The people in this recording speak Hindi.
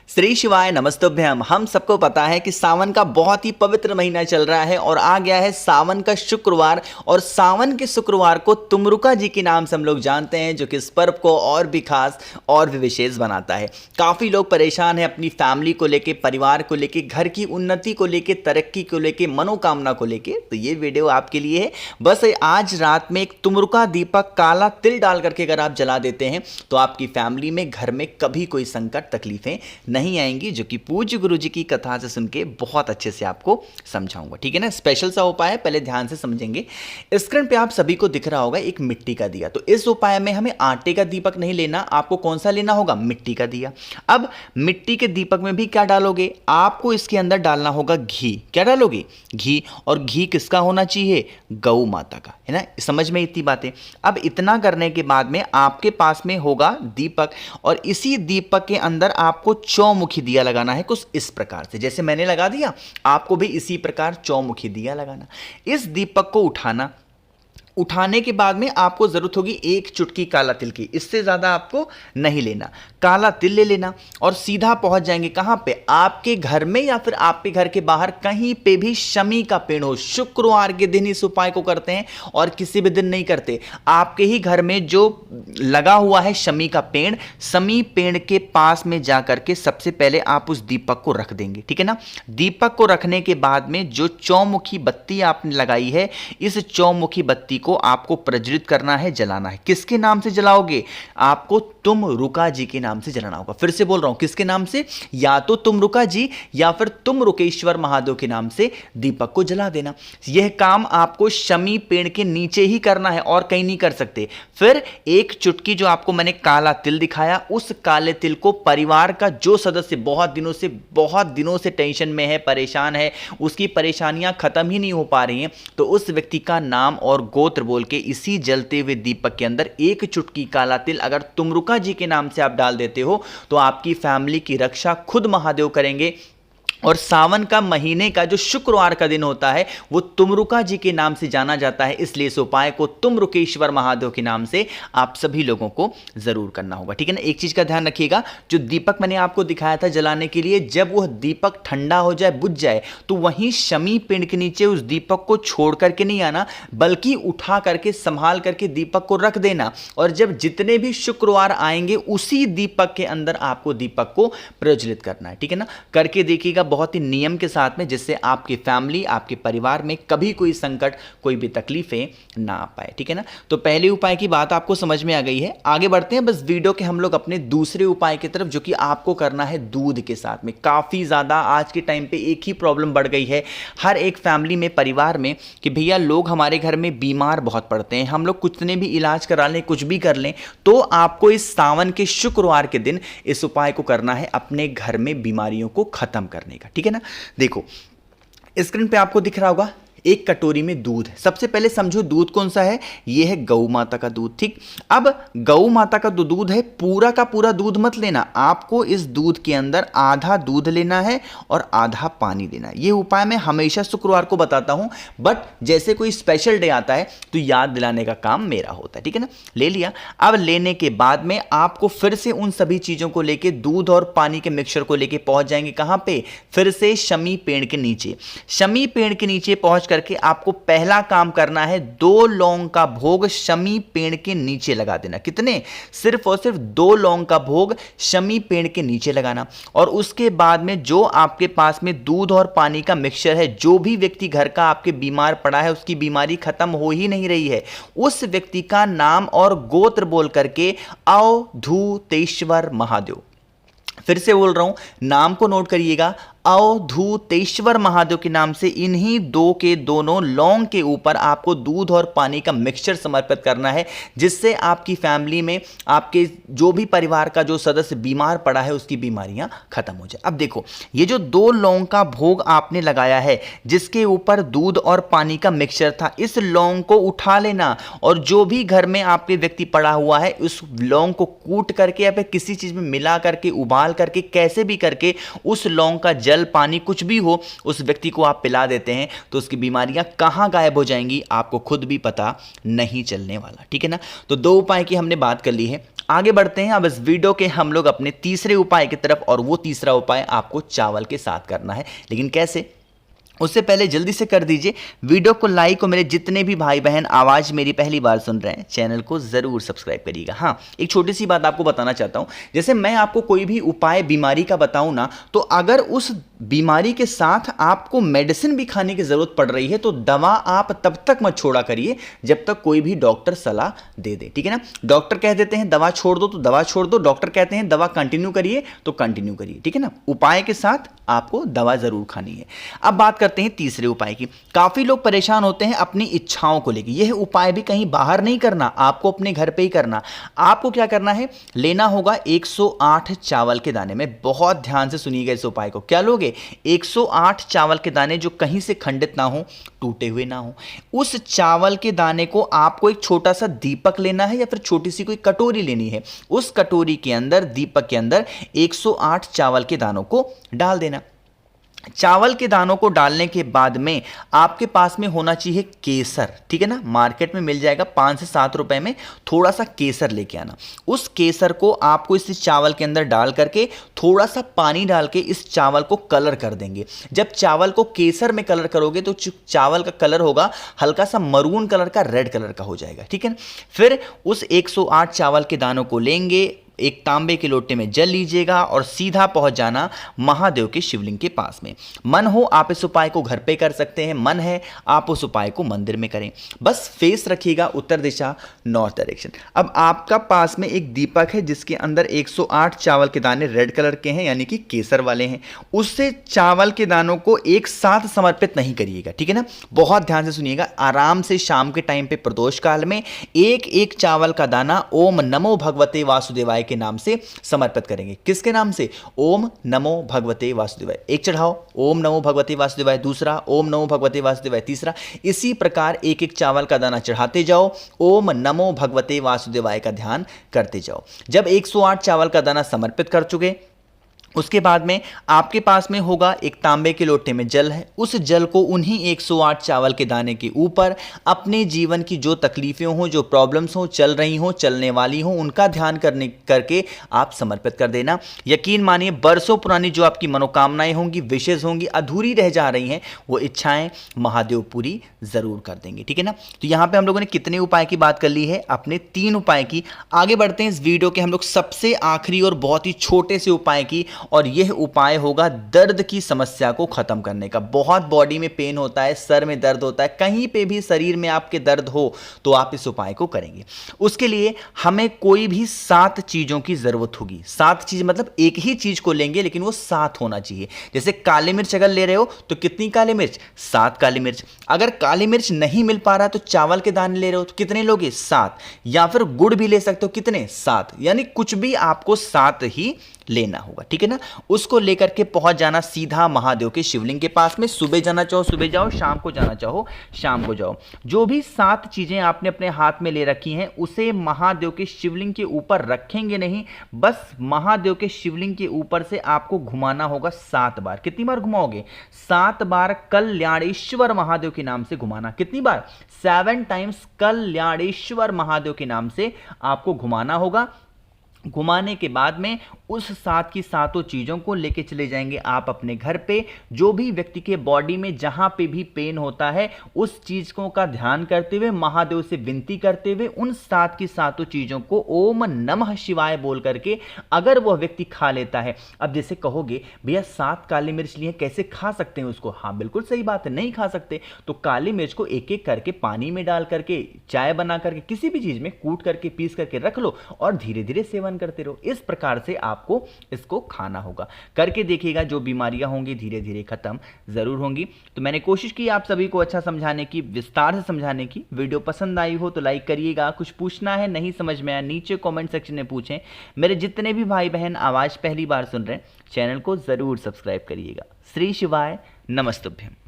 श्री शिवाय नमस्तुभ्यम। हम सबको पता है कि सावन का बहुत ही पवित्र महीना चल रहा है और आ गया है सावन का शुक्रवार। और सावन के शुक्रवार को तुमरुका जी के नाम से हम लोग जानते हैं, जो कि इस पर्व को और भी खास और भी विशेष बनाता है। काफ़ी लोग परेशान हैं अपनी फैमिली को लेके, परिवार को लेके, घर की उन्नति को लेके, तरक्की को लेके, मनोकामना को लेके। तो ये वीडियो आपके लिए है। बस आज रात में एक तुमरुका दीपक काला तिल डाल करके अगर आप जला देते हैं तो आपकी फैमिली में, घर में कभी कोई संकट तकलीफें नहीं आएंगी, जो कि पूज्य गुरु जी की कथा से सुन के बहुत अच्छे से आपको समझाऊंगा। ठीक है ना, स्पेशल सा उपाय है, पहले ध्यान से समझेंगे। स्क्रीन पे आप सभी को दिख रहा होगा एक मिट्टी का दिया। तो इस उपाय में हमें आटे का दीपक नहीं लेना, आपको कौन सा लेना होगा? मिट्टी का दिया। अब मिट्टी के दीपक में भी क्या डालोगे? आपको इसके अंदर डालना होगा घी। क्या डालोगे? घी। और घी किसका होना चाहिए? गौ माता का, है ना। समझ में इतनी बातें। अब इतना करने के बाद में आपके पास में होगा दीपक, और इसी दीपक के अंदर आपको चौमुखी दिया लगाना है, कुछ इस प्रकार से। जैसे मैंने लगा दिया, आपको भी इसी प्रकार चौमुखी दिया लगाना। इस दीपक को उठाने के बाद में आपको जरूरत होगी एक चुटकी काला तिल की। इससे ज्यादा आपको नहीं लेना। काला तिल ले लेना और सीधा पहुंच जाएंगे कहां पे? आपके घर में या फिर आपके घर के बाहर कहीं पे भी शमी का पेड़ हो। शुक्रवार के दिन इस उपाय को करते हैं और किसी भी दिन नहीं करते। आपके ही घर में जो लगा हुआ है शमी का पेड़, शमी पेड़ के पास में जाकर के सबसे पहले आप उस दीपक को रख देंगे। ठीक है ना। दीपक को रखने के बाद में जो चौमुखी बत्ती आपने लगाई है, इस चौमुखी बत्ती को आपको प्रज्वलित करना है, जलाना है। किसके नाम से जलाओगे? आपको तुमरुका जी के नाम से जलाना होगा। फिर से बोल रहा हूं, किसके नाम से? या तो तुमरुका जी या फिर तुमरुकेश्वर महादेव के नाम से दीपक को जला देना। यह काम आपको शमी पेड़ के नीचे ही करना है और कहीं नहीं कर सकते। फिर एक चुटकी जो आपको मैंने काला तिल दिखाया, उस काले तिल को परिवार का जो सदस्य बहुत दिनों से टेंशन में है, परेशान है, उसकी परेशानियां खत्म ही नहीं हो पा रही हैं, तो उस व्यक्ति का नाम और गोत्र बोल के इसी जलते हुए दीपक के अंदर एक चुटकी काला तिल अगर तुमरुका जी के नाम से आप डाल देते हो तो आपकी फैमिली की रक्षा खुद महादेव करेंगे। और सावन का महीने का जो शुक्रवार का दिन होता है वो तुमरुका जी के नाम से जाना जाता है, इसलिए इस उपाय को तुमरुकेश्वर महादेव के नाम से आप सभी लोगों को जरूर करना होगा। ठीक है ना। एक चीज का ध्यान रखिएगा, जो दीपक मैंने आपको दिखाया था जलाने के लिए, जब वह दीपक ठंडा हो जाए, बुझ जाए, तो वहीं शमी पेड़ के नीचे उस दीपक को छोड़ करके नहीं आना, बल्कि उठा करके संभाल करके दीपक को रख देना। और जब जितने भी शुक्रवार आएंगे उसी दीपक के अंदर आपको दीपक को प्रज्वलित करना है। ठीक है ना। करके देखिएगा बहुत ही नियम के साथ में, जिससे आपकी फैमिली, आपके परिवार में कभी कोई संकट, कोई भी तकलीफें ना आ पाए। ठीक है ना। तो पहले उपाय की बात आपको समझ में आ गई है। आगे बढ़ते हैं बस वीडियो के हम लोग अपने दूसरे उपाय की तरफ, जो कि आपको करना है दूध के साथ में। काफी ज्यादा आज के टाइम पे एक ही प्रॉब्लम बढ़ गई है हर एक फैमिली में, परिवार में, कि भैया लोग हमारे घर में बीमार बहुत पड़ते हैं। हम लोग कितने भी इलाज करा लें, कुछ भी कर लें, तो आपको इस सावन के शुक्रवार के दिन इस उपाय को करना है, अपने घर में बीमारियों को खत्म करने का। ठीक है ना। देखो स्क्रीन पे आपको दिख रहा होगा एक कटोरी में दूध है। सबसे पहले समझो दूध कौन सा है? यह है गौ माता का दूध। ठीक। अब गौ माता का जो दूध है, पूरा का पूरा दूध मत लेना। आपको इस दूध के अंदर आधा दूध लेना है और आधा पानी देना है। यह उपाय मैं हमेशा शुक्रवार को बताता हूं, बट जैसे कोई स्पेशल डे आता है तो याद दिलाने का काम मेरा होता है। ठीक है ना। ले लिया। अब लेने के बाद में आपको फिर से उन सभी चीजों को लेके, दूध और पानी के मिक्सचर को लेके पहुंच जाएंगे कहां पे? फिर से शमी पेड़ के नीचे। शमी पेड़ के नीचे पहुंच करके आपको पहला काम करना है, 2 लौंग का भोग शमी पेड़ के नीचे लगा देना। कितने? सिर्फ और सिर्फ 2 लौंग का भोग शमी पेड़ के नीचे लगाना। और उसके बाद में जो आपके पास में दूध और पानी का मिक्सचर है, जो भी व्यक्ति घर का आपके बीमार पड़ा है, उसकी बीमारी खत्म हो ही नहीं रही है, उस व्यक्ति का नाम और गोत्र बोल करके अवधूतेश्वर महादेव, फिर से बोल रहा हूं, नाम को नोट करिएगा, अवधूतेश्वर महादेव के नाम से इन्हीं 2 के दोनों लौंग के ऊपर आपको दूध और पानी का मिक्सचर समर्पित करना है, जिससे आपकी फैमिली में, आपके जो भी परिवार का जो सदस्य बीमार पड़ा है, उसकी बीमारियां खत्म हो जाए। अब देखो, ये जो 2 लौंग का भोग आपने लगाया है, जिसके ऊपर दूध और पानी का मिक्सचर था, इस लौंग को उठा लेना और जो भी घर में आपके व्यक्ति पड़ा हुआ है, उस लौंग को कूट करके या फिर किसी चीज में मिला करके, उबाल करके, कैसे भी करके उस लौंग का जल पानी कुछ भी हो उस व्यक्ति को आप पिला देते हैं तो उसकी बीमारियां कहाँ गायब हो जाएंगी आपको खुद भी पता नहीं चलने वाला। ठीक है ना। तो 2 उपाय की हमने बात कर ली है। आगे बढ़ते हैं अब इस वीडियो के हम लोग अपने तीसरे उपाय की तरफ, और वो तीसरा उपाय आपको चावल के साथ करना है। लेकिन कैसे, उससे पहले जल्दी से कर दीजिए वीडियो को लाइक, और मेरे जितने भी भाई बहन आवाज़ मेरी पहली बार सुन रहे हैं चैनल को ज़रूर सब्सक्राइब करिएगा। हाँ, एक छोटी सी बात आपको बताना चाहता हूँ, जैसे मैं आपको कोई भी उपाय बीमारी का बताऊँ ना, तो अगर उस बीमारी के साथ आपको मेडिसिन भी खाने की ज़रूरत पड़ रही है तो दवा आप तब तक मत छोड़ा करिए जब तक कोई भी डॉक्टर सलाह दे दे। ठीक है ना। डॉक्टर कह देते हैं दवा छोड़ दो तो दवा छोड़ दो, डॉक्टर कहते हैं दवा कंटिन्यू करिए तो कंटिन्यू करिए। ठीक है ना। उपाय के साथ आपको दवा ज़रूर खानी है। अब बात करते हैं तीसरे उपाय की। काफ़ी लोग परेशान होते हैं अपनी इच्छाओं को लेकर। यह उपाय भी कहीं बाहर नहीं करना, आपको अपने घर पे ही करना। आपको क्या करना है, लेना होगा 108 चावल के दाने। में बहुत ध्यान से सुनिएगा इस उपाय को। क्या लोगे, 108 चावल के दाने जो कहीं से खंडित ना हो, टूटे हुए ना हो। उस चावल के दाने को आपको एक छोटा सा दीपक लेना है या फिर छोटी सी कोई कटोरी लेनी है। उस कटोरी के अंदर, दीपक के अंदर 108 चावल के दानों को डाल देना। चावल के दानों को डालने के बाद में आपके पास में होना चाहिए केसर। ठीक है ना। मार्केट में मिल जाएगा 5 से 7 रुपए में। थोड़ा सा केसर लेके आना। उस केसर को आपको इस चावल के अंदर डाल करके थोड़ा सा पानी डाल के इस चावल को कलर कर देंगे। जब चावल को केसर में कलर करोगे तो चावल का कलर होगा हल्का सा मरून कलर का, रेड कलर का हो जाएगा। ठीक है ना। फिर उस 108 चावल के दानों को लेंगे, एक तांबे के लोटे में जल लीजिएगा और सीधा पहुंच जाना महादेव के शिवलिंग के पास में। मन हो आप इस उपाय को घर पे कर सकते हैं, मन है आप उस उपाय को मंदिर में करें। बस फेस रखिएगा उत्तर दिशा, नॉर्थ डायरेक्शन। अब आपका पास में एक दीपक है जिसके अंदर 108 चावल के दाने रेड कलर के हैं, यानी कि केसर वाले हैं। उससे चावल के दानों को एक साथ समर्पित नहीं करिएगा। ठीक है ना। बहुत ध्यान से सुनिएगा। आराम से शाम के टाइम पे प्रदोष काल में एक एक चावल का दाना ओम नमो भगवते वासुदेवाय के नाम से समर्पित करेंगे। किसके नाम से? ओम नमो भगवते वासुदेवाय। एक चढ़ाओ ओम नमो भगवते वासुदेवाय, दूसरा ओम नमो भगवते वासुदेवाय, तीसरा। इसी प्रकार एक एक चावल का दाना चढ़ाते जाओ, ओम नमो भगवते वासुदेवाय का ध्यान करते जाओ। जब 108 चावल का दाना समर्पित कर चुके, उसके बाद में आपके पास में होगा एक तांबे के लोटे में जल है। उस जल को उन्हीं 108 चावल के दाने के ऊपर अपने जीवन की जो तकलीफें हों, जो प्रॉब्लम्स हों, चल रही हों, चलने वाली हों, उनका ध्यान करके आप समर्पित कर देना। यकीन मानिए बरसों पुरानी जो आपकी मनोकामनाएं होंगी, विशेष होंगी, अधूरी रह जा रही हैं, वो इच्छाएं महादेव पूरी जरूर कर देंगे। ठीक है ना। तो यहाँ पे हम लोगों ने कितने उपाय की बात कर ली है? अपने 3 उपाय की। आगे बढ़ते हैं इस वीडियो के हम लोग सबसे आखिरी और बहुत ही छोटे से उपाय की, और यह उपाय होगा दर्द की समस्या को खत्म करने का। बहुत बॉडी में पेन होता है, सर में दर्द होता है, कहीं पे भी शरीर में आपके दर्द हो तो आप इस उपाय को करेंगे। उसके लिए हमें कोई भी 7 चीजों की जरूरत होगी। 7 चीज मतलब एक ही चीज को लेंगे लेकिन वो 7 होना चाहिए। जैसे काली मिर्च अगर ले रहे हो तो कितनी काली मिर्च? 7 काली मिर्च। अगर काली मिर्च नहीं मिल पा रहा तो चावल के दाने ले रहे हो तो कितने लोगे? 7। या फिर गुड़ भी ले सकते हो, कितने? 7। यानी कुछ भी आपको 7 ही लेना होगा। ठीक है ना। उसको लेकर के पहुंच जाना सीधा महादेव के शिवलिंग के पास में। सुबह जाना चाहो सुबह जाओ, शाम को जाना चाहो शाम को जाओ। जो भी 7 चीजें आपने अपने हाथ में ले रखी हैं उसे महादेव के शिवलिंग के ऊपर रखेंगे नहीं, बस महादेव के शिवलिंग के ऊपर से आपको घुमाना होगा 7 बार। कितनी बार घुमाओगे? 7 बार कल्याणेश्वर महादेव के नाम से घुमाना। कितनी बार? 7 टाइम्स कल्याणेश्वर महादेव के नाम से आपको घुमाना होगा। घुमाने के बाद में उस 7 की 7 चीज़ों को लेके चले जाएंगे आप अपने घर पे। जो भी व्यक्ति के बॉडी में जहां पे भी पेन होता है उस चीज़ों का ध्यान करते हुए, महादेव से विनती करते हुए उन 7 की 7 चीज़ों को ओम नमः शिवाय बोल करके अगर वह व्यक्ति खा लेता है। अब जैसे कहोगे भैया 7 काली मिर्च लिए कैसे खा सकते हैं उसको? हाँ बिल्कुल सही बात है, नहीं खा सकते। तो काली मिर्च को एक एक करके पानी में डाल करके, चाय बना करके, किसी भी चीज़ में कूट करके, पीस करके रख लो और धीरे धीरे सेवन करते रहो। इस प्रकार से आपको इसको खाना होगा। करके देखिएगा, जो बीमारियां होंगी धीरे धीरे खत्म जरूर होंगी। तो मैंने कोशिश की आप सभी को अच्छा समझाने की, विस्तार से समझाने की। वीडियो पसंद आई हो तो लाइक करिएगा। कुछ पूछना है, नहीं समझ में आया, नीचे कमेंट सेक्शन में पूछें। मेरे जितने भी भाई बहन आवाज पहली बार सुन रहे हैं चैनल को जरूर सब्सक्राइब करिएगा। श्री शिवाय नमस्तुभ्यम।